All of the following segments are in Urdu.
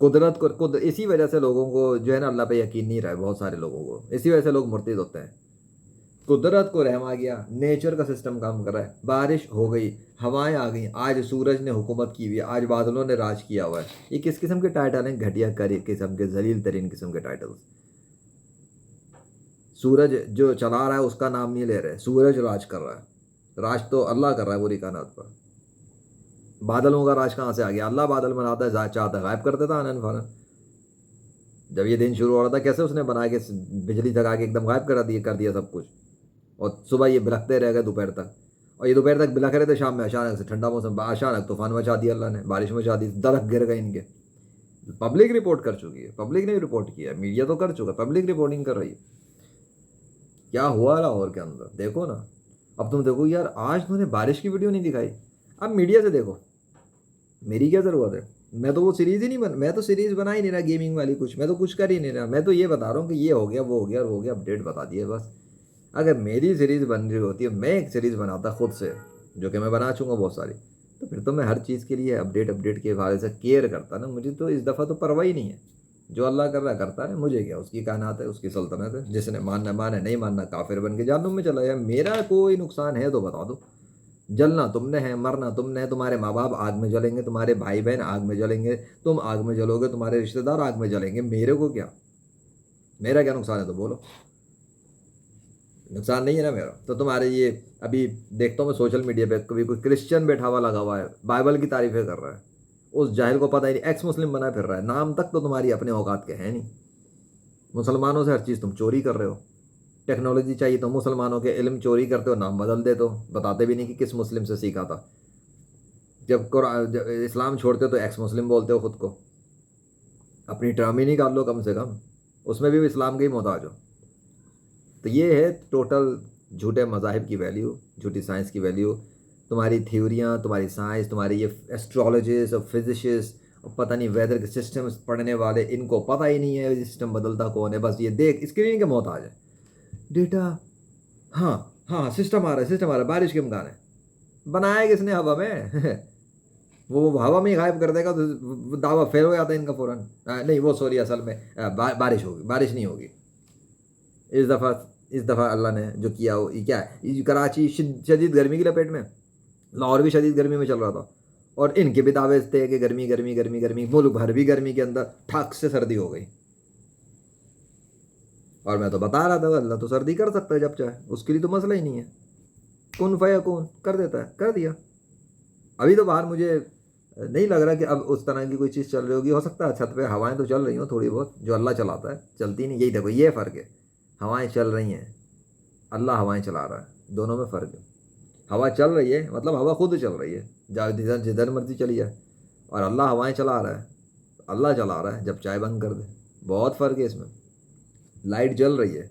قدرت کو اسی وجہ سے لوگوں کو جو ہے نا اللہ پہ یقین نہیں رہا ہے، بہت سارے لوگوں کو اسی وجہ سے لوگ مرتد ہوتے ہیں۔ قدرت کو رحم آ گیا، نیچر کا سسٹم کام کر رہا ہے، بارش ہو گئی، ہوائیں آ گئیں، آج سورج نے حکومت کی ہوئی ہے، آج بادلوں نے راج کیا ہوا ہے۔ یہ کس قسم کے ٹائٹل ہیں؟ گھٹیا قسم کے، ذلیل ترین قسم کے ٹائٹلس۔ سورج جو چلا رہا ہے اس کا نام نہیں لے رہے، سورج راج کر رہا ہے، راج تو اللہ کر رہا ہے پوری کائنات پر۔ بادلوں کا راج کہاں سے آ گیا؟ اللہ بادل بناتا ہے، چاہتا ہے غائب کر دیتا آنن فانن۔ جب یہ دن شروع ہو رہا تھا کیسے اس نے بنا کے بجلی تک آ کے ایک دم غائب کر دیا سب کچھ، اور صبح یہ بلکتے رہ گئے دوپہر تک، اور یہ دوپہر تک بلک رہے تھے، شام میں اچانک سے ٹھنڈا موسم، اچانک طوفان مچا دیا اللہ نے، بارش مچا دی، درخت گر گئے ان کے۔ پبلک رپورٹ کر چکی ہے، پبلک نے رپورٹ کیا ہے، میڈیا تو کر چکا، پبلک رپورٹنگ کر رہی ہے کیا ہوا لاہور کے اندر۔ دیکھو نا، اب تم دیکھو یار، آج تم نے بارش کی ویڈیو نہیں دکھائی، اب میڈیا سے دیکھو، میری کیا ضرورت ہے؟ میں تو وہ سیریز ہی نہیں میں تو سیریز بنا ہی نہیں رہا گیمنگ والی، میں تو کچھ کر ہی نہیں رہا، میں تو یہ بتا رہا ہوں کہ یہ ہو گیا، وہ ہو گیا، اور ہو گیا، اپڈیٹ بتا دیے بس۔ اگر میری سیریز بن رہی ہوتی ہے، میں ایک سیریز بناتا خود سے، جو کہ میں بنا چوں گا بہت ساری، تو پھر تو میں ہر چیز کے لیے اپڈیٹ کے حوالے سے کیئر کرتا نا۔ مجھے تو اس دفعہ تو پرواہ ہی نہیں ہے، جو اللہ کر رہا کرتا ہے، مجھے کیا، اس کی کائنات ہے، اس کی سلطنت ہے، جس نے ماننا مانے، نہیں ماننا کافر بن کے جہنم میں چلا جائے۔ میرا کوئی نقصان ہے تو بتا دو، جلنا تم نے ہے، مرنا تم نے ہے، تمہارے ماں باپ آگ میں جلیں گے، تمہارے بھائی بہن آگ میں جلیں گے، تم آگ میں جلو گے، تمہارے رشتہ دار آگ میں جلیں گے، میرے کو کیا؟ میرا کیا نقصان ہے تو بولو، نقصان نہیں ہے نا میرا۔ تو تمہارے یہ ابھی دیکھتا ہوں میں سوشل میڈیا پہ کبھی کوئی کرسچن بیٹھا ہوا لگا ہوا ہے، بائبل کی تعریفیں کر رہا ہے، اس جاہل کو پتہ ہی نہیں، ایکس مسلم بنا پھر رہا ہے، نام تک تو تمہاری اپنے اوقات کے ہیں نہیں۔ مسلمانوں سے ہر چیز تم چوری کر رہے ہو، ٹیکنالوجی چاہیے تو مسلمانوں کے علم چوری کرتے ہو، نام بدل دیتے ہو، بتاتے بھی نہیں کہ کس مسلم سے سیکھا تھا۔ جب اسلام چھوڑتے ہو تو ایکس مسلم بولتے ہو خود کو، اپنی ٹرم ہی نکال لو کم سے کم، اس میں بھی اسلام کے ہی محتاج ہو۔ تو یہ ہے ٹوٹل جھوٹے مذاہب کی ویلیو، جھوٹی سائنس کی ویلیو، تمہاری تھیوریاں، تمہاری سائنس، تمہاری یہ ایسٹرالوجسٹ اور فزسسٹ اور پتہ نہیں ویدر کے سسٹمس پڑھنے والے، ان کو پتہ ہی نہیں ہے سسٹم بدلتا کون ہے، بس یہ دیکھ اسکرین کے محتاج ہے، ڈیٹا، ہاں ہاں سسٹم آ رہا ہے، سسٹم آ رہا ہے، بارش کے امکان ہے، بنایا کس نے ہوا میں؟ وہ ہوا میں ہی غائب کر دے گا تو دعویٰ فیل ہو جاتا ہے ان کا فوراً، نہیں وہ سوری اصل میں بارش ہوگی، بارش نہیں ہوگی۔ اس دفعہ اللہ نے جو کیا وہ یہ کیا ہے؟ کراچی شدید گرمی کی لپیٹ میں، لاہور بھی شدید گرمی میں چل رہا تھا، اور ان کے بھی دعوے تھے کہ گرمی گرمی گرمی گرمی، ملک بھر بھی گرمی کے اندر ٹھاک سے سردی ہو گئی۔ اور میں تو بتا رہا تھا اللہ تو سردی کر سکتا ہے جب چاہے، اس کے لیے تو مسئلہ ہی نہیں ہے، کن فیکون کر دیتا ہے، کر دیا۔ ابھی تو باہر مجھے نہیں لگ رہا کہ اب اس طرح کی کوئی چیز چل رہی ہوگی، ہو سکتا ہے چھت پہ ہوائیں تو چل رہی ہوں تھوڑی بہت، جو اللہ چلاتا ہے چلتی نہیں، یہی دیکھو یہ فرق ہے، ہوائیں چل رہی ہیں، اللہ ہوائیں چلا رہا ہے، دونوں میں فرق ہے۔ ہوا چل رہی ہے مطلب ہوا خود چل رہی ہے، جدھر مرضی چلی جائے، اور اللہ ہوائیں چلا رہا ہے، اللہ چلا رہا ہے، جب چائے بند کر دے، بہت فرق ہے اس میں۔ لائٹ جل رہی ہے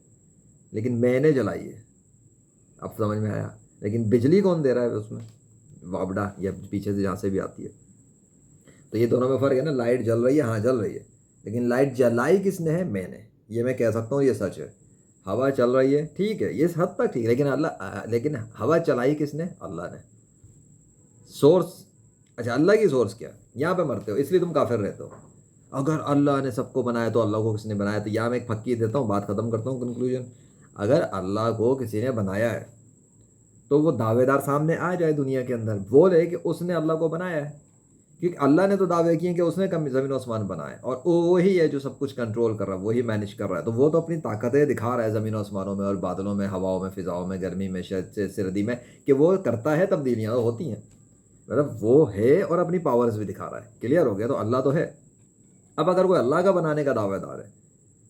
لیکن میں نے جلائی ہے، اب سمجھ میں آیا، لیکن بجلی کون دے رہا ہے اس میں؟ وابڈا یا پیچھے سے جہاں سے بھی آتی ہے۔ تو یہ دونوں میں فرق ہے نا، لائٹ جل رہی ہے، ہاں جل رہی ہے، لیکن لائٹ جلائی کس نے ہے؟ میں نے، یہ میں کہہ سکتا ہوں، یہ سچ ہے۔ ہوا چل رہی ہے ٹھیک ہے، یہ حد تک ٹھیک ہے، لیکن ہوا چلائی کس نے؟ اللہ نے۔ سورس، اچھا اللہ کی سورس کیا؟ یہاں پہ مرتے ہو اس لیے تم کافر رہتے ہو۔ اگر اللہ نے سب کو بنایا تو اللہ کو کس نے بنایا؟ تو یہاں میں ایک پھکی دیتا ہوں، بات ختم کرتا ہوں، کنکلوژن۔ اگر اللہ کو کسی نے بنایا ہے تو وہ دعوے دار سامنے آ جائے دنیا کے اندر، بولے کہ اس نے اللہ کو بنایا ہے، کیونکہ اللہ نے تو دعوے کیے کہ اس نے زمین و آسمان بنایا، اور وہی ہے جو سب کچھ کنٹرول کر رہا ہے، وہی مینیج کر رہا ہے، تو وہ تو اپنی طاقتیں دکھا رہا ہے زمین و آسمانوں میں اور بادلوں میں، ہواؤں میں، فضاؤں میں، گرمی میں، سردی میں، کہ وہ کرتا ہے، تبدیلیاں ہوتی ہیں، مطلب وہ ہے، اور اپنی پاورز بھی دکھا رہا ہے۔ کلیئر ہو گیا؟ تو اللہ تو ہے۔ اب اگر کوئی اللہ کا بنانے کا دعوے دار ہے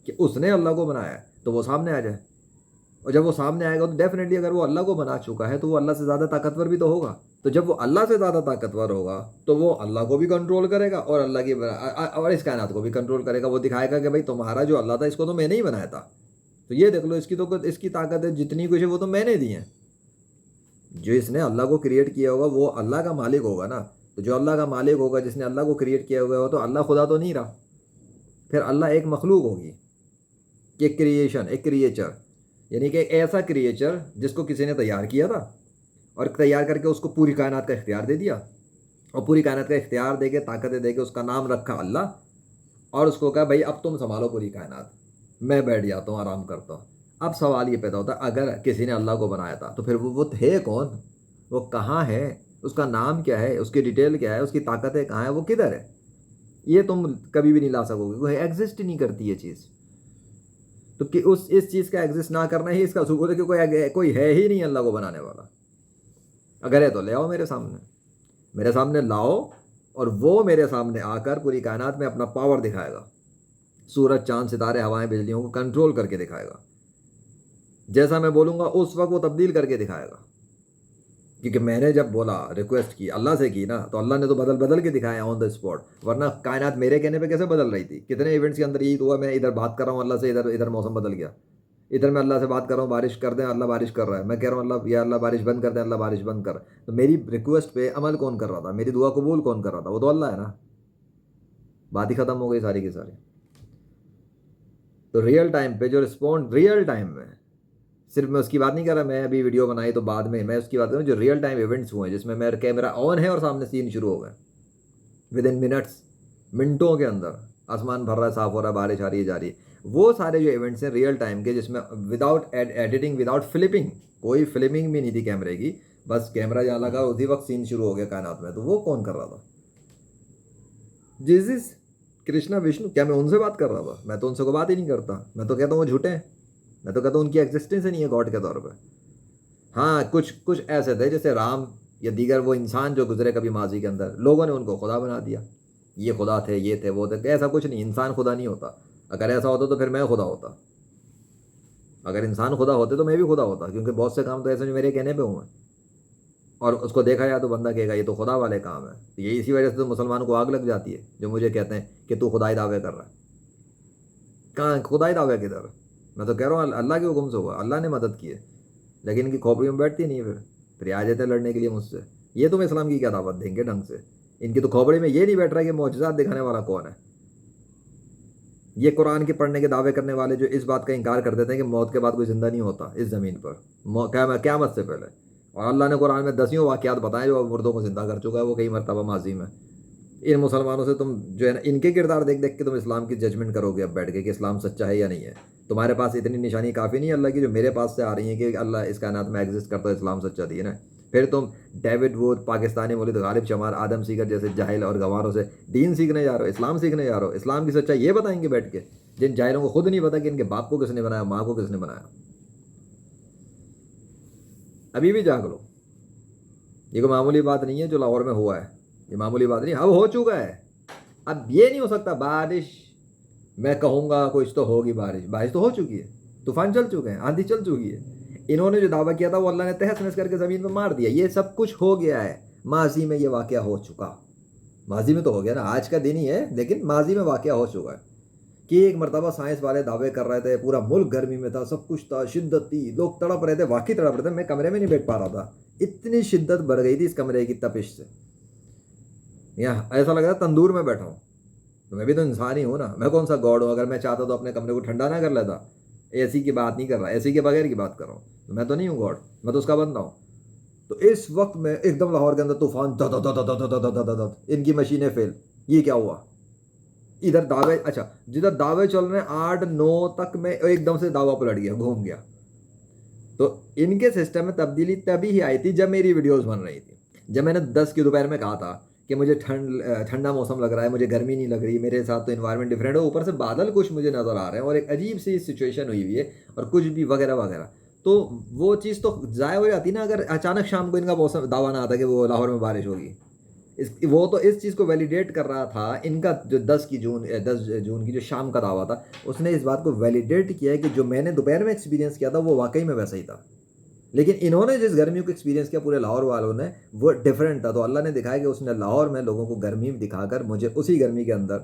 کہ اس نے اللہ کو بنایا ہے، تو وہ سامنے آ جائے، اور جب وہ سامنے آئے گا تو ڈیفینیٹلی اگر وہ اللہ کو بنا چکا ہے تو وہ اللہ سے زیادہ طاقتور بھی تو ہوگا، تو جب وہ اللہ سے زیادہ طاقتور ہوگا تو وہ اللہ کو بھی کنٹرول کرے گا، اور اللہ کی اور اس کائنات کو بھی کنٹرول کرے گا۔ وہ دکھائے گا کہ بھائی تمہارا جو اللہ تھا اس کو تو میں نے ہی بنایا تھا، تو یہ دیکھ لو اس کی طاقت ہے، جتنی کچھ ہے وہ تو میں نے دی ہے۔ جو اس نے اللہ کو کریٹ کیا ہوگا وہ اللہ کا مالک ہوگا نا، تو جو اللہ کا مالک ہوگا، جس نے اللہ کو کریٹ کیا ہوگا، وہ تو اللہ خدا تو نہیں رہا، پھر اللہ ایک مخلوق ہوگی، ایک کریشن، ایک کریچر، یعنی کہ ایک ایسا کریچر جس کو کسی نے تیار کیا تھا، اور تیار کر کے اس کو پوری کائنات کا اختیار دے دیا، اور پوری کائنات کا اختیار دے کے، طاقتیں دے کے اس کا نام رکھا اللہ۔ اور اس کو کہا بھائی اب تم سنبھالو پوری کائنات، میں بیٹھ جاتا ہوں آرام کرتا ہوں۔ اب سوال یہ پیدا ہوتا ہے اگر کسی نے اللہ کو بنایا تھا تو پھر وہ تھے کون، وہ کہاں ہے، اس کا نام کیا ہے، اس کی ڈیٹیل کیا ہے، اس کی طاقتیں کہاں ہیں، وہ کدھر ہے؟ یہ تم کبھی بھی نہیں لا سکو گے، وہ ایگزسٹ ہی نہیں کرتی یہ چیز۔ تو کہ اس چیز کا ایگزسٹ نہ کرنا ہی اس کا ثبوت ہے کہ کوئی ہے ہی نہیں اللہ کو بنانے والا۔ اگر ہے تو لے آؤ میرے سامنے لاؤ، اور وہ میرے سامنے آ کر پوری کائنات میں اپنا پاور دکھائے گا، سورج چاند ستارے ہوائیں بجلیوں کو کنٹرول کر کے دکھائے گا، جیسا میں بولوں گا اس وقت وہ تبدیل کر کے دکھائے گا۔ کیونکہ میں نے جب بولا ریکویسٹ کی اللہ سے کی نا، تو اللہ نے تو بدل کے دکھایا آن دا اسپاٹ، ورنہ کائنات میرے کہنے پہ کیسے بدل رہی تھی؟ کتنے ایونٹس کے اندر یہی تو ہوا، میں ادھر بات کر رہا ہوں اللہ سے، ادھر موسم بدل گیا، ادھر میں اللہ سے بات کر رہا ہوں بارش کر دیں، اللہ بارش کر رہا ہے، میں کہہ رہا ہوں اللہ یا اللہ بارش بند کر دیں، اللہ بارش بند کر۔ تو میری ریکویسٹ پہ عمل کون کر رہا تھا، میری دعا قبول کون کر رہا تھا؟ وہ تو اللہ ہے نا۔ بات ہی ختم ہو گئی ساری کی ساری۔ تو ریئل ٹائم پہ جو رسپونڈ ریئل ٹائم میں، صرف میں اس کی بات نہیں کر رہا میں ابھی ویڈیو بنائی تو بعد میں اس کی بات کر رہا ہوں جو ریئل ٹائم ایونٹس ہوئے ہیں، جس میں میرا کیمرہ آن ہے اور سامنے سین شروع ہو گئے ود ان منٹس، منٹوں کے اندر آسمان بھر رہا ہے، صاف ہو رہا ہے، بارش آ رہی ہے جا رہی ہے۔ وہ سارے جو ایونٹس ہیں ریئل ٹائم کے، جس میں وداؤٹ ایڈیٹنگ، وداؤٹ فلپنگ، کوئی فلمنگ بھی نہیں تھی کیمرے کی، بس کیمرہ جہاں لگا اسی وقت سین شروع ہو گیا کائنات میں، تو وہ کون کر رہا تھا؟ جیزس، کرشنا، وشنو، کیا میں ان سے بات کر رہا تھا؟ میں تو ان سے کوئی بات ہی نہیں کرتا، میں تو کہتا ہوں وہ جھوٹے ہیں، میں تو کہتا ہوں ان کی ایگزسٹنس ہی نہیں ہے گاڈ کے طور پہ۔ ہاں کچھ ایسے تھے جیسے رام یا دیگر وہ انسان جو گزرے کبھی ماضی کے اندر، لوگوں نے ان کو خدا بنا دیا، یہ خدا تھے، یہ تھے، وہ تھے۔ ایسا کچھ نہیں، انسان خدا نہیں ہوتا۔ اگر ایسا ہوتا تو پھر میں خدا ہوتا، اگر انسان خدا ہوتے تو میں بھی خدا ہوتا، کیونکہ بہت سے کام تو ایسے جو میرے کہنے پہ ہوئے ہیں، اور اس کو دیکھا جائے تو بندہ کہے گا یہ تو خدا والے کام ہے۔ یہ اسی وجہ سے تو مسلمانوں کو آگ لگ جاتی ہے جو مجھے کہتے ہیں کہ تو خدائی دعوے کر رہا ہے۔ کہاں خدائی دعوے کدھر؟ میں تو کہہ رہا ہوں اللہ کے حکم سے ہوا، اللہ نے مدد کی ہے، لیکن ان کی کھوپڑیوں میں بیٹھتی نہیں ہے، پھر آ جاتے ہیں لڑنے کے لیے مجھ سے۔ یہ تمہیں اسلام کی کیا دعوت دیں گے ڈھنگ سے؟ ان کی تو کھوپڑی میں یہ نہیں بیٹھ رہا کہ معجزات دکھانے والا کون ہے۔ یہ قرآن کے پڑھنے کے دعوے کرنے والے جو اس بات کا انکار کر دیتے ہیں کہ موت کے بعد کوئی زندہ نہیں ہوتا اس زمین پر، قیامت سے پہلے، اور اللہ نے قرآن میں 10 واقعات بتائے جو مردوں کو زندہ کر چکا ہے وہ کئی مرتبہ ماضی میں۔ ان مسلمانوں سے تم جو ہے نا ان کے کردار دیکھ دیکھ کے تم اسلام کی ججمنٹ کرو گے اب بیٹھ کے کہ اسلام سچا ہے یا نہیں ہے۔ تمہارے پاس اتنی نشانی کافی نہیں ہے اللہ کی جو میرے پاس سے آ رہی ہیں کہ اللہ اس کائنات میں ایگزسٹ کرتا ہے، اسلام سچا دی ہے نا۔ پھر تم ڈیوڈ ووڈ، پاکستانی مولد غالب شمار، آدم سیگر جیسے جاہل اور گواروں سے دین سیکھنے جا رہے ہو، اسلام سیکھنے جا رہے ہو، اسلام کی سچائی یہ بتائیں گے بیٹھ کے، جن جاہلوں کو خود نہیں پتا کہ ان کے باپ کو کس نے بنایا، ماں کو کس نے بنایا۔ ابھی بھی جاگ لو، یہ کوئی معمولی بات نہیں ہے جو لاہور میں ہوا ہے، یہ معمولی بات نہیں، اب ہو چکا ہے۔ اب یہ نہیں ہو سکتا بارش میں کہوں گا کچھ تو ہوگی، بارش تو ہو چکی ہے، طوفان چل چکے ہیں، آندھی چل چکی ہے۔ انہوں نے جو دعویٰ کیا تھا وہ اللہ نے تہس نہس کر کے زمین پہ مار دیا۔ یہ سب کچھ ہو گیا ہے، ماضی میں یہ واقعہ ہو چکا، ماضی میں تو ہو گیا نا، آج کا دن ہی ہے لیکن ماضی میں واقعہ ہو چکا ہے کہ ایک مرتبہ سائنس والے دعوے کر رہے تھے، پورا ملک گرمی میں تھا، سب کچھ تھا، شدت تھی، لوگ تڑپ رہے تھے، واقعی تڑپ رہے تھے، میں کمرے میں نہیں بیٹھ پا رہا تھا، اتنی شدت بڑھ گئی تھی اس کمرے کی تپش سے، یہاں ایسا لگ رہا تندور میں بیٹھا ہوں۔ تو میں بھی تو انسان ہی ہوں نا، میں کون سا گاڈ ہوں؟ اگر میں چاہتا تو اپنے کمرے کو ٹھنڈا نہ کر لیتا؟ اے سی کی بات نہیں کر رہا، اے سی کے بغیر کی بات کر رہا ہوں، میں تو نہیں ہوں گاڈ، میں تو اس کا بندہ ہوں۔ تو اس وقت میں ایک دم لاہور کے اندر طوفان، ان کی مشینیں فیل، یہ کیا ہوا؟ ادھر دعوے، اچھا جدھر دعوے چل رہے ہیں 8-9 تک میں ایک دم سے دعویٰ پلٹ گیا، گھوم گیا۔ تو ان کے سسٹم میں تبدیلی تبھی ہی آئی تھی جب میری ویڈیوز بن رہی تھی، جب میں نے 10 کی دوپہر میں کہا تھا کہ مجھے ٹھنڈا موسم لگ رہا ہے، مجھے گرمی نہیں لگ رہی، میرے ساتھ تو انوائرمنٹ ڈفرینٹ ہے، اوپر سے بادل کچھ مجھے نظر آ رہے ہیں اور ایک عجیب سی سچویشن ہوئی ہوئی ہے اور کچھ بھی وغیرہ وغیرہ، تو وہ چیز تو ضائع ہو جاتی نا اگر اچانک شام کو ان کا موسم دعویٰ نہ آتا کہ وہ لاہور میں بارش ہوگی۔ وہ تو اس چیز کو ویلیڈیٹ کر رہا تھا، ان کا جو 10 جون کی جو شام کا دعویٰ تھا، اس نے اس بات کو ویلیڈیٹ کیا ہے کہ جو میں نے دوپہر میں ایکسپیرینس کیا تھا وہ واقعی میں ویسا ہی تھا، لیکن انہوں نے جس گرمیوں کو ایکسپیرینس کیا پورے لاہور والوں نے وہ ڈفرینٹ تھا۔ تو اللہ نے دکھایا کہ اس نے لاہور میں لوگوں کو گرمی دکھا کر مجھے اسی گرمی کے اندر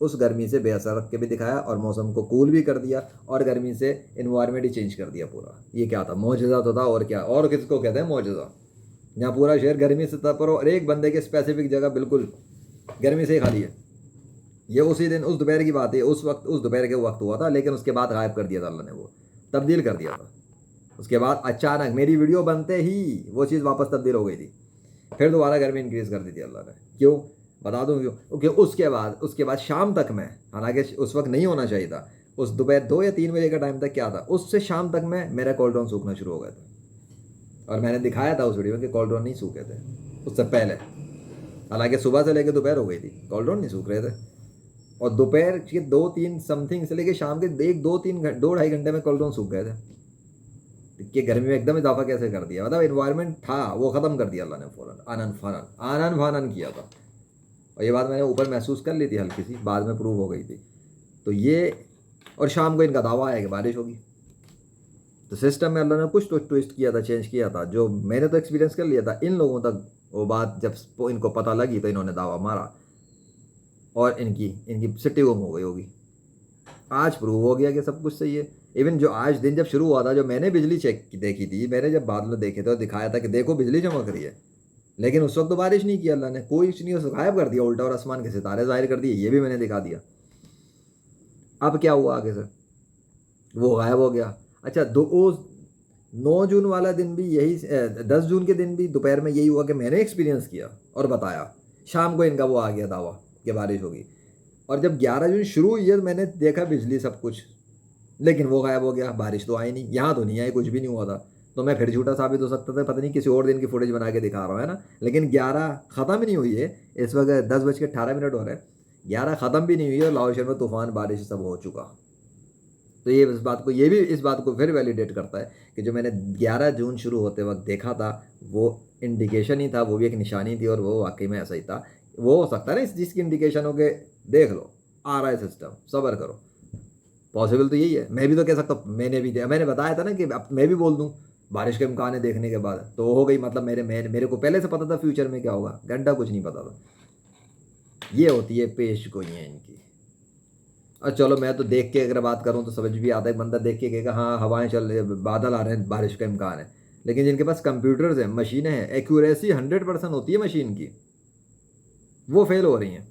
اس گرمی سے بے اثر رکھ کے بھی دکھایا اور موسم کو کول بھی کر دیا اور گرمی سے انوائرمنٹ ہی چینج کر دیا پورا۔ یہ کیا تھا؟ معجزہ تو تھا، اور کیا، اور کس کو کہتے ہیں معجزہ؟ جہاں پورا شہر گرمی سے تپ اور ایک بندے کے اسپیسیفک جگہ بالکل گرمی سے ہی خالی ہے۔ یہ اسی دن اس دوپہر کی بات ہے، اس دوپہر کے وقت ہوا تھا، لیکن اس کے بعد غائب کر دیا تھا اللہ نے، وہ تبدیل کر دیا تھا۔ اس کے بعد اچانک میری ویڈیو بنتے ہی وہ چیز واپس تبدیل ہو گئی تھی، پھر دوبارہ گرمی انکریز کر دی تھی اللہ نے۔ کیوں؟ بتا دوں کیوں کہ اس کے بعد شام تک میں، حالانکہ اس وقت نہیں ہونا چاہیے تھا، اس دوپہر 2 یا 3 بجے کا ٹائم تک کیا تھا، اس سے شام تک میں میرا کولڈرون سوکھنا شروع ہو گیا تھا. اور میں نے دکھایا تھا اس ویڈیو میں کہ کولڈرون نہیں سوکھے تھے اس سے پہلے، حالانکہ صبح سے لے کے دوپہر ہو گئی تھی، کولڈرون نہیں سوکھ رہے تھے. اور دوپہر کے 2-3 سم تھنگ سے لے کے شام کے 1-2-3-2-2.5 گھنٹے میں کولڈرون سوکھ گئے تھے کہ گرمی میں ایک دم اضافہ کیسے کر دیا. مطلب انوائرمنٹ تھا وہ ختم کر دیا اللہ نے فوراً، آنن فانن کیا تھا. اور یہ بات میں نے اوپر محسوس کر لی تھی ہلکی سی، بعد میں پروو ہو گئی تھی. تو یہ، اور شام کو ان کا دعویٰ ہے کہ بارش ہوگی. تو سسٹم میں اللہ نے کچھ تو ٹویسٹ کیا تھا، چینج کیا تھا، جو میں نے تو ایکسپیرینس کر لیا تھا. ان لوگوں تک وہ بات جب ان کو پتہ لگی تو انہوں نے دعویٰ مارا اور ان کی سٹی گم ہو گئی ہوگی. آج پروو ہو گیا کہ سب کچھ صحیح ہے. ایون جو آج دن جب شروع ہوا تھا، جو میں نے بجلی چیک دیکھی تھی، میں نے جب بادل دیکھے تھے اور دکھایا تھا کہ دیکھو بجلی چمک رہی ہے، لیکن اس وقت تو بارش نہیں کی اللہ نے، کوئی کچھ نہیں، اس غائب کر دیا الٹا، اور آسمان کے ستارے ظاہر کر دیے. یہ بھی میں نے دکھا دیا. اب کیا ہوا آگے سے؟ وہ غائب ہو گیا. اچھا 9 جون والا دن بھی یہی، 10 جون کے دن بھی دوپہر میں یہی ہوا کہ میں نے ایکسپیرینس کیا اور بتایا. شام کو ان کا وہ آ گیا دعویٰ کہ بارش ہوگی. اور جب 11 جون شروع ہوئی ہے میں نے دیکھا بجلی سب کچھ، لیکن وہ غائب ہو گیا، بارش تو آئی نہیں، یہاں تو نہیں آئی، کچھ بھی نہیں ہوا تھا. تو میں پھر جھوٹا ثابت ہو سکتا تھا، پتہ نہیں کسی اور دن کی فوٹیج بنا کے دکھا رہا ہوں، ہے نا. لیکن 11 ختم نہیں ہوئی ہے، اس وقت 10:18 ہو رہے ہیں، 11 ختم بھی نہیں ہوئی اور لاہور شہر میں طوفان بارش سب ہو چکا. تو یہ بھی اس بات کو پھر ویلیڈیٹ کرتا ہے کہ جو میں نے 11 جون شروع ہوتے وقت دیکھا تھا وہ انڈیکیشن ہی تھا، وہ بھی ایک نشانی تھی، اور وہ واقعی میں ایسا ہی تھا. وہ ہو سکتا ہے نا جس کی انڈیکیشن ہو کے دیکھ لو، آ رہا ہے سسٹم، صبر کرو. پاسبل تو یہی ہے. میں بھی تو کہہ سکتا ہوں، میں نے بتایا تھا نا کہ اب میں بھی بول دوں بارش کے امکان ہے دیکھنے کے بعد، تو ہو گئی. مطلب میرے کو پہلے سے پتا تھا فیوچر میں کیا ہوگا، گھنٹہ کچھ نہیں پتا تھا. یہ ہوتی ہے پیش گوئیاں ان کی. اور چلو میں تو دیکھ کے اگر بات کروں تو سمجھ بھی آتا ہے، بندہ دیکھ کے کہے گا ہاں ہوائیں چل رہی ہیں، بادل آ رہے ہیں، بارش کا امکان ہے. لیکن جن کے پاس کمپیوٹرز ہیں، مشینیں ہیں، ایکوریسی 100% ہوتی ہے مشین کی، وہ فیل ہو رہی ہیں.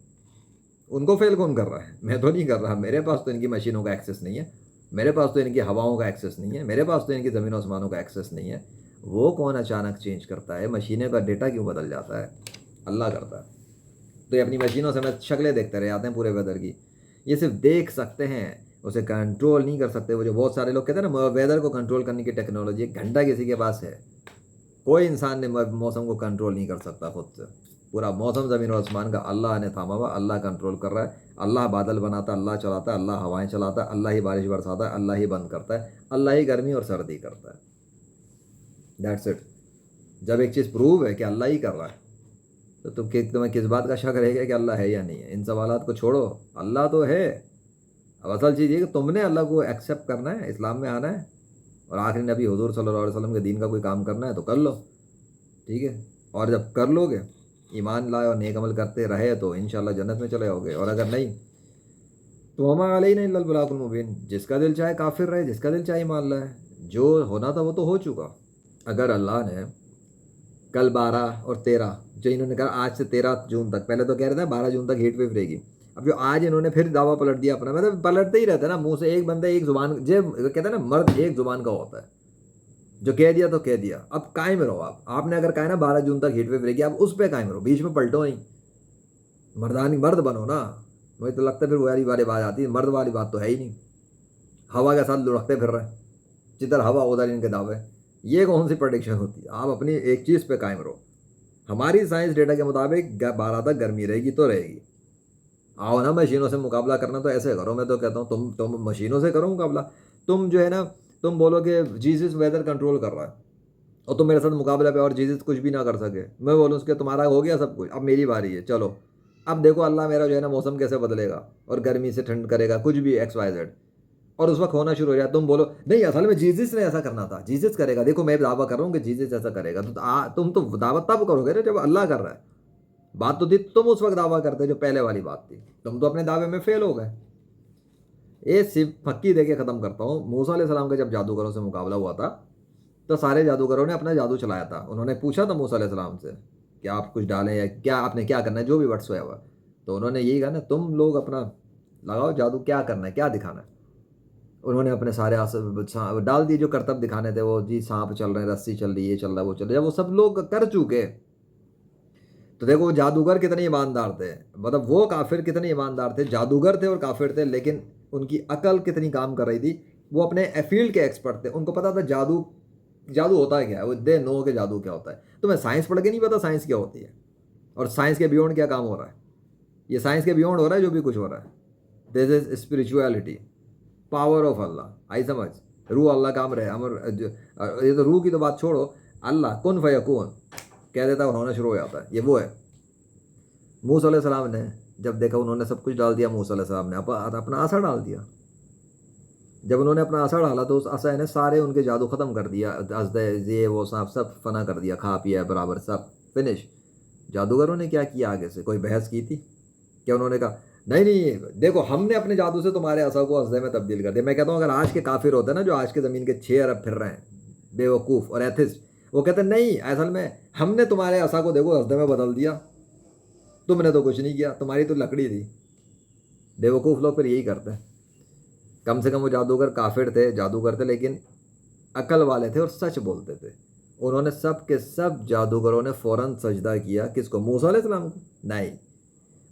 ان کو فیل کون کر رہا ہے؟ میں تو نہیں کر رہا. میرے پاس تو ان کی مشینوں کا ایکسیس نہیں ہے، میرے پاس تو ان کی ہواؤں کا ایکسیس نہیں ہے، میرے پاس تو ان کی زمین و آسمانوں کا ایکسیس نہیں ہے. وہ کون اچانک چینج کرتا ہے؟ مشینیں کا ڈیٹا کیوں بدل جاتا ہے؟ اللہ کرتا ہے. تو یہ اپنی مشینوں سے ہمیں شکلیں دیکھتے رہ جاتے ہیں پورے ویدر کی. یہ صرف دیکھ سکتے ہیں، اسے کنٹرول نہیں کر سکتے. وہ جو بہت سارے لوگ کہتے ہیں نا ویدر کو کنٹرول کرنے کی ٹیکنالوجی، ایک گھنٹہ کسی کے پاس ہے. کوئی انسان نے موسم کو کنٹرول نہیں کر سکتا خود سے. پورا موسم زمین و آسمان کا اللہ نے تھاما ہوا، اللہ کنٹرول کر رہا ہے. اللہ بادل بناتا ہے، اللہ چلاتا ہے، اللہ ہوائیں چلاتا ہے، اللہ ہی بارش برساتا ہے، اللہ ہی بند کرتا ہے، اللہ ہی گرمی اور سردی کرتا ہے. That's it. جب ایک چیز پروو ہے کہ اللہ ہی کر رہا ہے تو تمہیں کس بات کا شک رہے گا کہ اللہ ہے یا نہیں ہے؟ ان سوالات کو چھوڑو، اللہ تو ہے. اب اصل چیز یہ کہ تم نے اللہ کو ایکسیپٹ کرنا ہے، اسلام میں آنا ہے، اور آخری نبی حضور صلی اللہ علیہ وسلم کے دین کا کوئی کام کرنا ہے تو کر لو، ٹھیک ہے. اور جب کر لو گے، ایمان لائے اور نیک عمل کرتے رہے تو انشاءاللہ جنت میں چلے ہوگے. اور اگر نہیں تو وما علینا الا البلاغ المبین. جس کا دل چاہے کافر رہے، جس کا دل چاہے ایمان لائے. جو ہونا تھا وہ تو ہو چکا. اگر اللہ نے کل 12 اور 13، جو انہوں نے کہا آج سے 13 جون تک، پہلے تو کہہ رہے تھے 12 جون تک ہیٹ ویو رہے گی، اب جو آج انہوں نے پھر دعویٰ پلٹ دیا اپنا. مطلب پلٹتے ہی رہتے نا منہ سے. ایک بندہ ایک زبان، جو کہتے ہیں نا مرد ایک زبان کا ہوتا ہے، جو کہہ دیا تو کہہ دیا. اب قائم رہو. آپ نے اگر کہا نا 12 جون تک ہیٹ ویو رہے گی، آپ اس پہ قائم رہو، بیچ میں پلٹو نہیں. مردانی مرد بنو نا. مجھے تو لگتا ہے پھر وہی والی بات آتی ہے، مرد والی بات تو ہے ہی نہیں. ہوا کے ساتھ لڑکتے پھر رہے، جدھر ہوا ادھر ان کے دعوے. یہ کون سی پروڈکشن ہوتی ہے؟ آپ اپنی ایک چیز پہ قائم رہو. ہماری سائنس ڈیٹا کے مطابق 12 تک گرمی رہے گی تو رہے گی. آؤ نا مشینوں سے مقابلہ کرنا تو ایسے کرو. میں تو کہتا ہوں تم مشینوں سے کرو مقابلہ. تم جو ہے نا، تم بولو کہ جیزس ویدر کنٹرول کر رہا ہے، اور تم میرے ساتھ مقابلہ پہ، اور جیزس کچھ بھی نہ کر سکے. میں بولوں اس کے تمہارا ہو گیا سب کچھ، اب میری باری ہے، چلو اب دیکھو اللہ میرا جو ہے نا موسم کیسے بدلے گا، اور گرمی سے ٹھنڈ کرے گا، کچھ بھی ایکس وائی زیڈ. اور اس وقت ہونا شروع ہو جائے، تم بولو نہیں اصل میں جیزس نے ایسا کرنا تھا، جیزس کرے گا. دیکھو میں دعویٰ کر رہا ہوں کہ جیزس ایسا کرے گا. تو تم تو دعوت تب کرو گے نا جب اللہ کر رہا ہے. بات تو تھی تم اس وقت دعویٰ کرتے جو پہلے والی بات تھی. تم تو اپنے دعوے میں فیل ہو گئے. یہ صرف پھکی دے کے ختم کرتا ہوں. موسیٰ علیہ السلام کا جب جادوگروں سے مقابلہ ہوا تھا تو سارے جادوگروں نے اپنا جادو چلایا تھا. انہوں نے پوچھا تھا موسیٰ علیہ السلام سے کہ آپ کچھ ڈالیں یا کیا، آپ نے کیا کرنا ہے، جو بھی وٹس ہوا. تو انہوں نے یہی کہا نا تم لوگ اپنا لگاؤ جادو، کیا کرنا ہے، کیا دکھانا ہے. انہوں نے اپنے سارے ڈال دیے جو کرتب دکھانے تھے. وہ جی سانپ چل رہے ہیں، رسی چل رہی ہے، یہ چل رہا ہے، وہ چل رہا ہے. وہ سب لوگ کر چکے. تو دیکھو وہ جادوگر کتنے ایماندار تھے، مطلب وہ کافر کتنے ایماندار تھے، جادوگر تھے اور کافر تھے، لیکن ان کی عقل کتنی کام کر رہی تھی. وہ اپنے فیلڈ کے ایکسپرٹ تھے، ان کو پتا تھا جادو جادو ہوتا ہے کیا ہے، وہ دے نو کہ جادو کیا ہوتا ہے. تمہیں سائنس پڑھ کے نہیں پتا سائنس کیا ہوتی ہے، اور سائنس کے بیونڈ کیا کام ہو رہا ہے. یہ سائنس کے بیونڈ ہو رہا ہے جو بھی کچھ ہو رہا ہے. دس از اسپریچویلٹی، پاور آف اللہ. آئی سمجھ، روح اللہ کا امر ہے. یہ تو روح کی تو بات چھوڑو، اللہ کن فیکون کہہ دیتا ہے اور ہونا شروع ہو جاتا ہے. یہ وہ ہے. موسیٰ علیہ السلام نے جب دیکھا انہوں نے سب کچھ ڈال دیا، موسیٰ علیہ السلام نے اپنا عصا ڈال دیا. جب انہوں نے اپنا عصا ڈالا تو اس عصا نے سارے ان کے جادو ختم کر دیا. یہ وہ سانپ سب فنا کر دیا، کھا پیا برابر سب فنش. جادوگروں نے کیا کیا آگے سے؟ کوئی بحث کی تھی کیا؟ انہوں نے کہا نہیں نہیں دیکھو ہم نے اپنے جادو سے تمہارے عصا کو عصے میں تبدیل کر دیا. میں کہتا ہوں اگر آج کے کافر ہوتے ہیں نا، جو آج کے زمین کے 6 ارب پھر رہے ہیں بے وقوف اور ایتھسٹ، وہ کہتے ہیں نہیں اصل میں ہم نے تمہارے عصا کو دیکھو عصے میں بدل دیا، تم نے تو کچھ نہیں کیا، تمہاری تو لکڑی تھی. بے وقوف لوگ پھر یہی کرتے ہیں. کم سے کم وہ جادوگر کافر تھے، جادوگر تھے، لیکن عقل والے تھے اور سچ بولتے تھے. انہوں نے سب کے سب جادوگروں نے فوراً سجدہ کیا. کس کو؟ موسیٰ علیہ السلام کو؟ نہیں،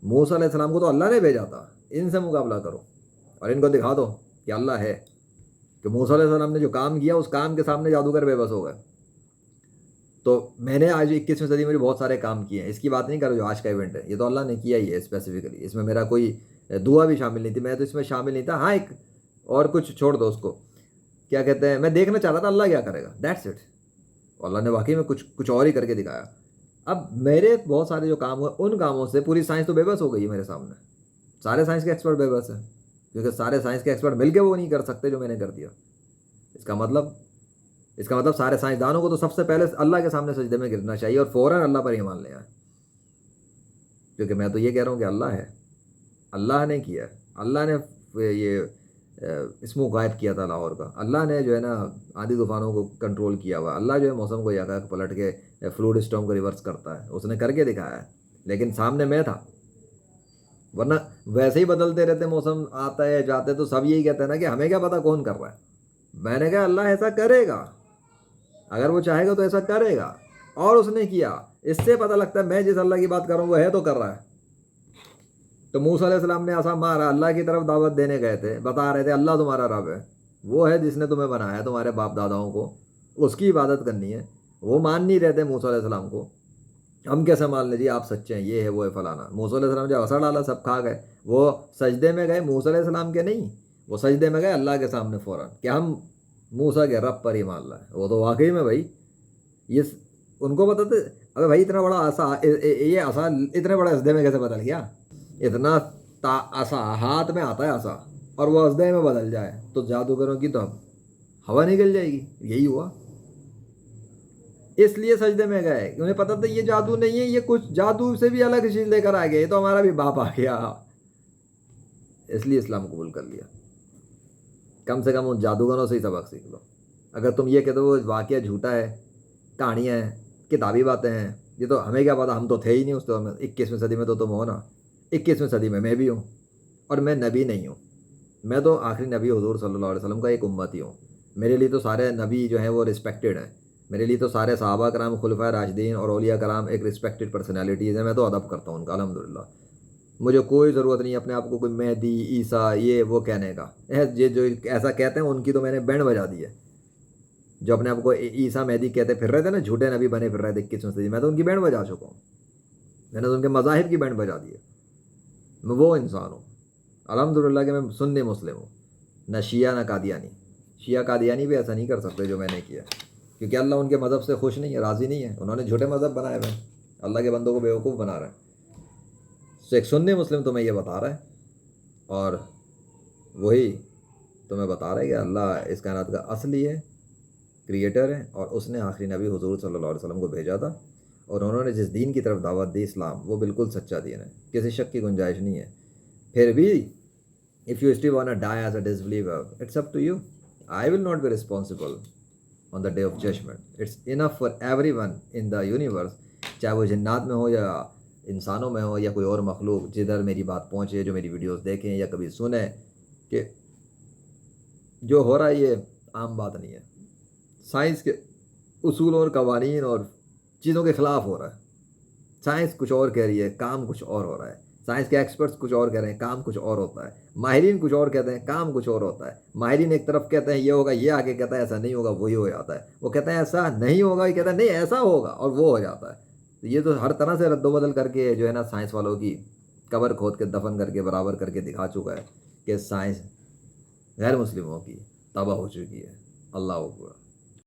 موسیٰ علیہ السلام کو تو اللہ نے بھیجا تھا. ان سے مقابلہ کرو اور ان کو دکھا دو کہ اللہ ہے. کہ موسیٰ علیہ السلام نے جو کام کیا اس کام کے سامنے جادوگر بے بس ہو گئے. تو میں نے آج 21ویں صدی میں بہت سارے کام کیے ہیں، اس کی بات نہیں کرو جو آج کا ایونٹ ہے، یہ تو اللہ نے کیا ہی ہے اسپیسیفکلی. اس میں میرا کوئی دعا بھی شامل نہیں تھی، میں تو اس میں شامل نہیں تھا. ہاں ایک اور کچھ چھوڑ دو اس کو، کیا کہتے ہیں، میں دیکھنا چاہ رہا تھا اللہ کیا کرے گا، دیٹس اٹ. اللہ نے واقعی میں کچھ اور ہی کر کے دکھایا. اب میرے بہت سارے جو کام ہوئے ان کاموں سے پوری سائنس تو بے بس ہو گئی ہے میرے سامنے. سارے سائنس کے ایکسپرٹ بے بس ہیں، کیونکہ سارے سائنس کے ایکسپرٹ مل کے وہ نہیں کر سکتے جو میں نے کر دیا. اس کا مطلب سارے سائنسدانوں کو تو سب سے پہلے اللہ کے سامنے سجدے میں گرنا چاہیے اور فوراً اللہ پر ایمان لے آئے. کیونکہ میں تو یہ کہہ رہا ہوں کہ اللہ ہے، اللہ نے کیا ہے. اللہ نے یہ اسمو غائب کیا تھا لاہور کا. اللہ نے جو ہے نا آندھی طوفانوں کو کنٹرول کیا ہوا. اللہ جو ہے موسم کو یکا پلٹ کے فلوڈ اسٹارم کو ریورس کرتا ہے، اس نے کر کے دکھایا ہے. لیکن سامنے میں تھا، ورنہ ویسے ہی بدلتے رہتے، موسم آتا ہے جاتے تو سب یہی کہتے ہیں نا کہ ہمیں کیا پتا کون کر رہا ہے. میں نے کہا اللہ ایسا کرے گا، اگر وہ چاہے گا تو ایسا کرے گا، اور اس نے کیا. اس سے پتہ لگتا ہے میں جس اللہ کی بات کر رہا ہوں وہ ہے تو کر رہا ہے. تو موسیٰ علیہ السلام نے عصا مارا، اللہ کی طرف دعوت دینے گئے تھے، بتا رہے تھے اللہ تمہارا رب ہے، وہ ہے جس نے تمہیں بنایا تمہارے باپ داداؤں کو، اس کی عبادت کرنی ہے. وہ مان نہیں رہتے موسیٰ علیہ السلام کو. ہم کیسے مان لیں جی آپ سچے ہیں، یہ ہے وہ ہے فلانا. موسیٰ علیہ السلام جب عصا ڈالا سب کھا گئے. وہ سجدے میں گئے موسیٰ علیہ السلام کے نہیں، وہ سجدے میں گئے اللہ کے سامنے فوراً کہ ہم موسیٰ کے رب پر ایمان لائے. وہ تو واقعی میں بھائی یہ ان کو بتاتے ابے بھائی اتنا بڑا عصا، یہ عصا اتنے بڑے عصدے میں کیسے بدل گیا؟ اتنا عصا ہاتھ میں آتا ہے عصا اور وہ عصدے میں بدل جائے تو جادوگروں کی تو اب ہوا نکل جائے گی. یہی ہوا، اس لیے سجدے میں گئے. انہیں پتا تھا یہ جادو نہیں ہے، یہ کچھ جادو سے بھی الگ چیز لے کر آ گئے، یہ تو ہمارا بھی باپ آ گیا. اس لیے اسلام قبول کر لیا. کم سے کم ان جادوگروں سے ہی سبق سیکھ لو. اگر تم یہ کہتے ہو وہ واقعہ جھوٹا ہے، کہانیاں ہیں، کتابی باتیں ہیں، یہ تو ہمیں کیا پتا، ہم تو تھے ہی نہیں اس دور میں. 21ویں صدی میں تو تم ہو نا، 21ویں صدی میں بھی ہوں، اور میں نبی نہیں ہوں. میں تو آخری نبی حضور صلی اللہ علیہ وسلم کا ایک امتی ہوں. میرے لیے تو سارے نبی جو ہیں وہ رسپیکٹڈ ہیں. میرے لیے تو سارے صحابہ کرام، خلفائے راشدین اور اولیاء کرام ایک رسپیکٹڈ پرسنالٹیز ہیں. میں تو ادب کرتا ہوں ان کا الحمدللہ. مجھے کوئی ضرورت نہیں اپنے آپ کو کوئی مہدی، عیسیٰ، یہ وہ کہنے کا. یہ جو ایسا کہتے ہیں ان کی تو میں نے بینڈ بجا دی ہے. جو اپنے آپ کو عیسیٰ مہدی کہتے پھر رہے تھے نا، جھوٹے نبی بنے پھر رہے تھے 21ویں صدی، میں تو ان کی بینڈ بجا چکا ہوں. میں نے تو ان کے مذاہب کی بینڈ بجا دی ہے. میں وہ انسان ہوں الحمدللہ کہ میں سنی مسلم ہوں، نہ شیعہ نہ قادیانی. شیعہ قادیانی بھی ایسا نہیں کر سکتے جو میں نے کیا، کیونکہ اللہ ان کے مذہب سے خوش نہیں ہے، راضی نہیں ہے. انہوں نے جھوٹے مذہب بنائے ہوئے ہیں، اللہ کے بندوں کو بیوقوف بنا رہے ہیں. ایک سنی مسلم تمہیں یہ بتا رہا ہے، اور وہی تمہیں بتا رہا ہے کہ اللہ اس کائنات کا اصلی ہے، کریٹر ہے، اور اس نے آخری نبی حضور صلی اللہ علیہ وسلم کو بھیجا تھا. اور انہوں نے جس دین کی طرف دعوت دی، اسلام، وہ بالکل سچا دین ہے، کسی شک کی گنجائش نہیں ہے. پھر بھی if you still want to die as a disbeliever, it's up to you. I will not be responsible on the day of judgment. It's enough for everyone in the universe, چاہے وہ جنات میں ہو یا انسانوں میں ہو یا کوئی اور مخلوق جدھر میری بات پہنچے، جو میری ویڈیوز دیکھیں یا کبھی سنیں، کہ جو ہو رہا ہے یہ عام بات نہیں ہے. سائنس کے اصول اور قوانین اور چیزوں کے خلاف ہو رہا ہے. سائنس کچھ اور کہہ رہی ہے، کام کچھ اور ہو رہا ہے. سائنس کے ایکسپرٹس کچھ اور کہہ رہے ہیں، کام کچھ اور ہوتا ہے. ماہرین کچھ اور کہتے ہیں، کام کچھ اور ہوتا ہے. ماہرین ایک طرف کہتے ہیں یہ ہوگا، یہ آگے کہتا ہے ایسا نہیں ہوگا، وہی ہو جاتا ہے. وہ کہتا ہے ایسا نہیں ہوگا، یہ کہتا ہے نہیں ایسا ہوگا، اور وہ ہو جاتا ہے. تو یہ تو ہر طرح سے رد و بدل کر کے جو ہے نا سائنس والوں کی قبر کھود کے دفن کر کے برابر کر کے دکھا چکا ہے کہ سائنس غیر مسلموں کی تباہ ہو چکی ہے. اللہ اکبر.